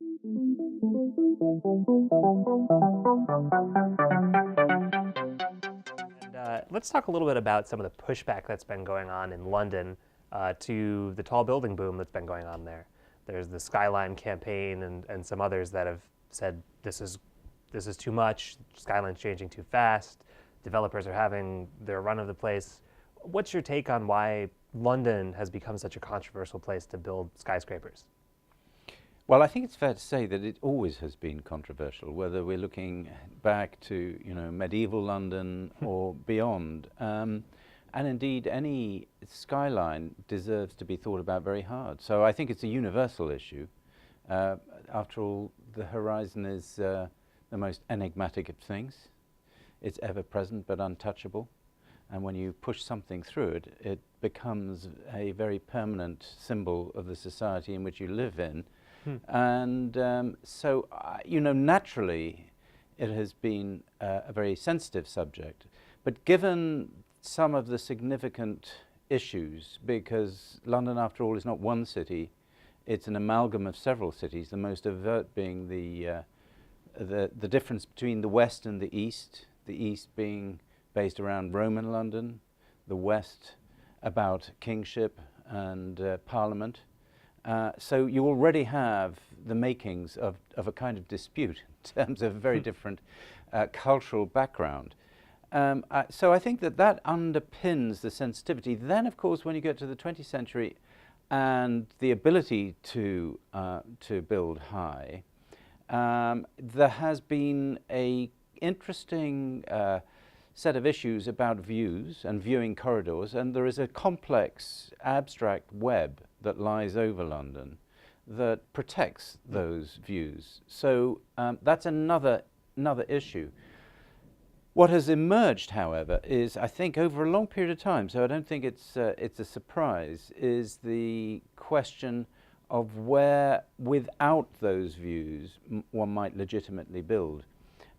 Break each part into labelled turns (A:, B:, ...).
A: And let's talk a little bit about some of the pushback that's been going on in London to the tall building boom that's been going on there. There's the Skyline campaign and some others that have said this is too much, Skyline's changing too fast, developers are having their run of the place. What's your take on why London has become such a controversial place to build skyscrapers?
B: Well, I think it's fair to say that it always has been controversial, whether we're looking back to medieval London or beyond. And indeed, any skyline deserves to be thought about very hard. So I think it's a universal issue. After all, the horizon is the most enigmatic of things. It's ever present but untouchable. And when you push something through it, it becomes a very permanent symbol of the society in which you live in. And so, naturally, it has been a very sensitive subject. But given some of the significant issues, because London, after all, is not one city, it's an amalgam of several cities, the most overt being the difference between the West and the East being based around Roman London, the West about kingship and Parliament. So you already have the makings of a kind of dispute in terms of a very different cultural background. So I think that underpins the sensitivity. Then, of course, when you get to the 20th century and the ability to build high, there has been an interesting set of issues about views and viewing corridors, and there is a complex abstract web that lies over London that protects those views. So that's another issue. What has emerged, however, is, I think, over a long period of time, so I don't think it's a surprise, is the question of where, without those views, one might legitimately build.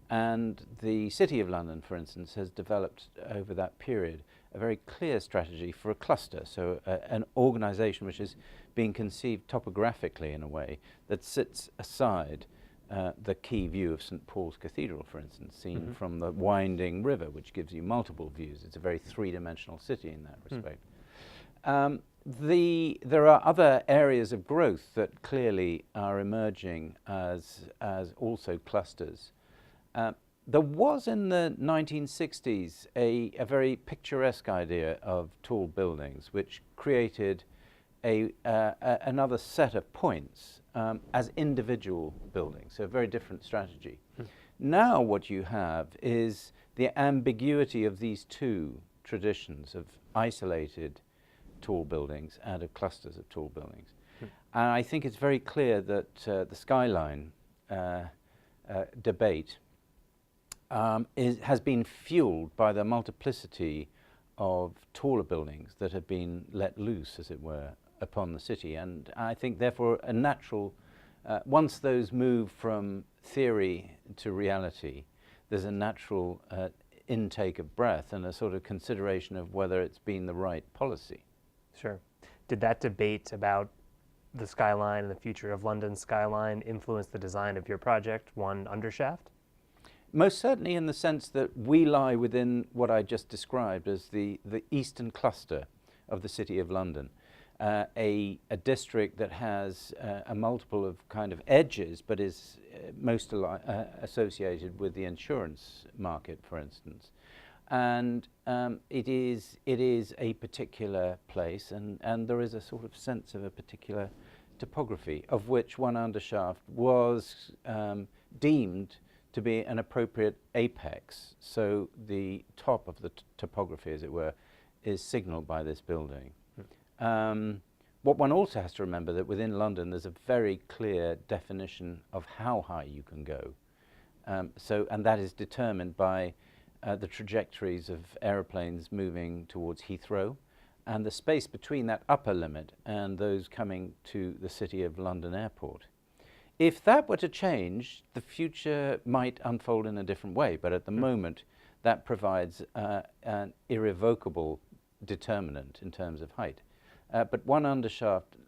B: And the City of London, for instance, has developed over that period a very clear strategy for a cluster, so an organisation which is being conceived topographically in a way that sits aside the key view of St Paul's Cathedral, for instance, seen from the winding river, which gives you multiple views. It's a very three-dimensional city in that respect. There are other areas of growth that clearly are emerging as also clusters. There was in the 1960s a very picturesque idea of tall buildings, which created another set of points as individual buildings, so a very different strategy. Now what you have is the ambiguity of these two traditions of isolated tall buildings and of clusters of tall buildings. And I think it's very clear that the skyline debate has been fueled by the multiplicity of taller buildings that have been let loose, as it were, upon the city. And I think, therefore, a natural, once those move from theory to reality, there's a natural intake of breath and a sort of consideration of whether it's been the right policy.
A: Sure. Did that debate about the skyline and the future of London's skyline influence the design of your project, One Undershaft?
B: Most certainly, in the sense that we lie within what I just described as the eastern cluster of the City of London, a district that has a multiple of kind of edges, but is most associated with the insurance market, for instance. And it is a particular place, and there is a sort of sense of a particular topography, of which One Undershaft was deemed to be an appropriate apex. So the top of the topography, as it were, is signalled by this building. What one also has to remember, that within London there's a very clear definition of how high you can go. And that is determined by the trajectories of aeroplanes moving towards Heathrow, and the space between that upper limit and those coming to the City of London Airport. If that were to change, the future might unfold in a different way, but at the moment that provides an irrevocable determinant in terms of height. But One Undershaft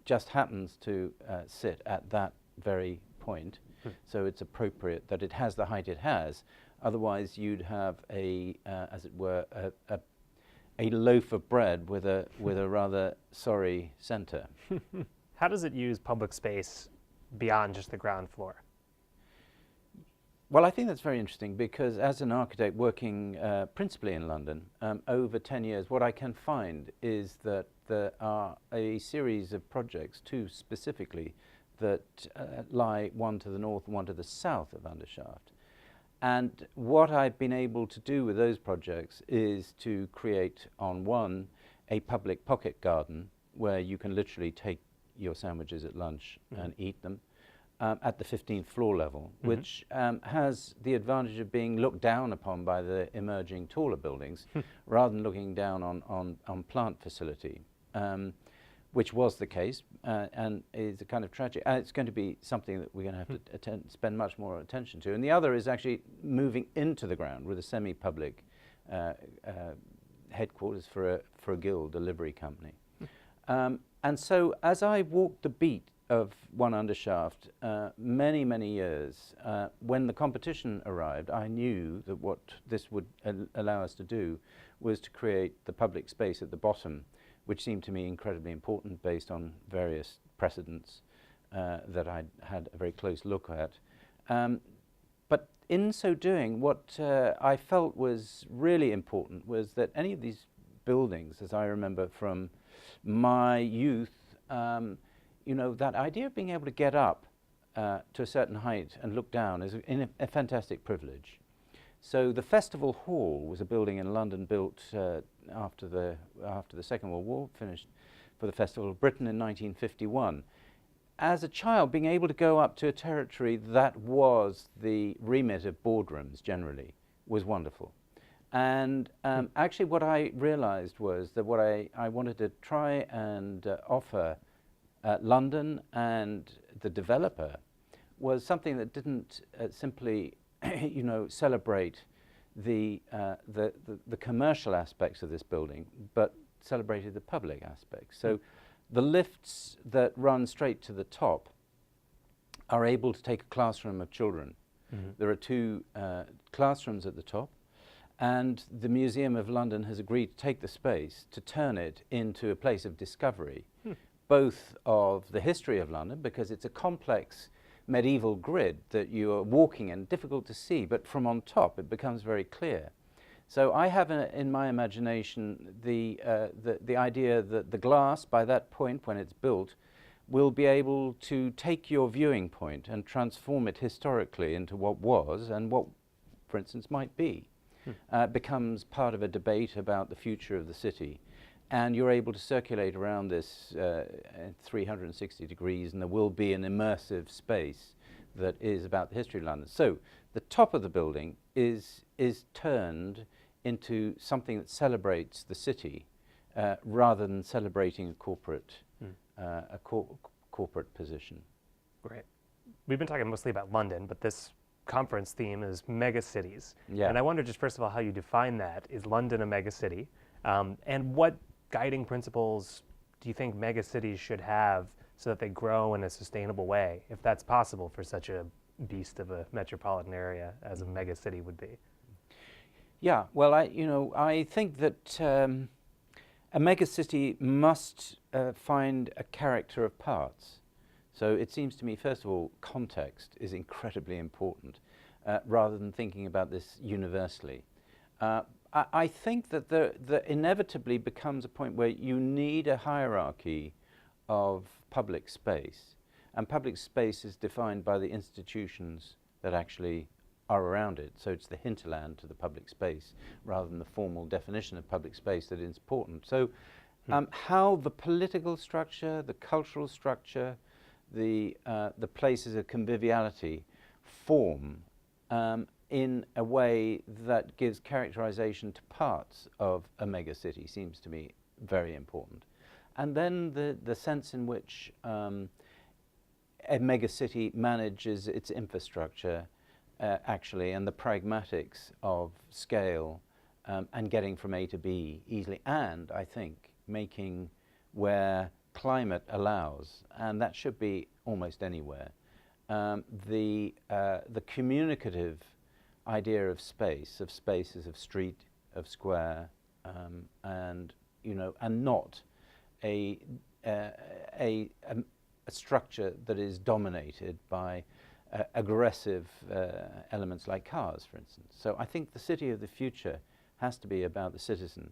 B: just happens to sit at that very point. So it's appropriate that it has the height it has. Otherwise, you'd have as it were, a loaf of bread with a rather sorry center.
A: How does it use public space beyond just the ground floor?
B: Well, I think that's very interesting because as an architect working principally in London, over 10 years, what I can find is that there are a series of projects, two specifically, that lie one to the north and one to the south of Undershaft. And what I've been able to do with those projects is to create, on one, a public pocket garden where you can literally take your sandwiches at lunch and eat them at the 15th floor level, which has the advantage of being looked down upon by the emerging taller buildings rather than looking down on plant facility, which was the case and is a kind of tragic. It's going to be something that we're going to have to spend much more attention to. And the other is actually moving into the ground with a semi-public headquarters for a guild, a livery company. And so as I walked the beat of One Undershaft many, many years, when the competition arrived, I knew that what this would allow us to do was to create the public space at the bottom, which seemed to me incredibly important based on various precedents that I'd had a very close look at. But in so doing, what I felt was really important was that any of these buildings, as I remember from my youth, you know, that idea of being able to get up to a certain height and look down is a fantastic privilege. So the Festival Hall was a building in London built after the Second World War, finished for the Festival of Britain in 1951. As a child, being able to go up to a territory that was the remit of boardrooms generally was wonderful. And actually what I realized was that what I wanted to try and offer London and the developer was something that didn't simply you know, celebrate the commercial aspects of this building, but celebrated the public aspects. So the lifts that run straight to the top are able to take a classroom of children. There are two classrooms at the top, and the Museum of London has agreed to take the space to turn it into a place of discovery, both of the history of London, because it's a complex medieval grid that you are walking in, difficult to see, but from on top it becomes very clear. So I have in my imagination the idea that the glass, by that point when it's built, will be able to take your viewing point and transform it historically into what was and what, for instance, might be. Becomes part of a debate about the future of the city. And you're able to circulate around this 360 degrees, and there will be an immersive space that is about the history of London. So the top of the building is turned into something that celebrates the city rather than celebrating a corporate corporate position.
A: Great. We've been talking mostly about London, but this conference theme is mega cities.
B: Yeah.
A: And I wonder just first of all how you define that. Is London a mega city? And what guiding principles do you think mega cities should have so that they grow in a sustainable way, if that's possible for such a beast of a metropolitan area as a mega city would be?
B: Yeah, well, I think that a mega city must find a character of parts. So it seems to me, first of all, context is incredibly important, rather than thinking about this universally. I think that there inevitably becomes a point where you need a hierarchy of public space, and public space is defined by the institutions that actually are around it. So it's the hinterland to the public space rather than the formal definition of public space that is important. So how the political structure, the cultural structure, the places of conviviality form in a way that gives characterization to parts of a mega city seems to me very important. And then the sense in which a mega city manages its infrastructure actually, and the pragmatics of scale and getting from A to B easily, and I think making where climate allows, and that should be almost anywhere, the communicative idea of space as of street, of square, and not a structure that is dominated by aggressive elements like cars, for instance. So I think the city of the future has to be about the citizen,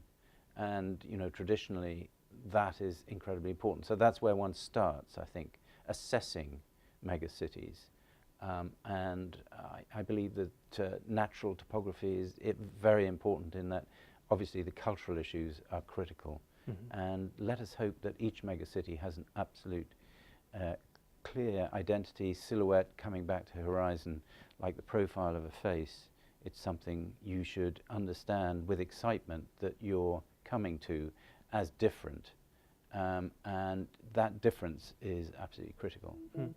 B: and traditionally that is incredibly important. So that's where one starts, I think, assessing megacities. And I believe that natural topography is very important in that obviously the cultural issues are critical. Mm-hmm. And let us hope that each megacity has an absolute clear identity, silhouette coming back to horizon, like the profile of a face. It's something you should understand with excitement that you're coming to as different. And that difference is absolutely critical. Mm.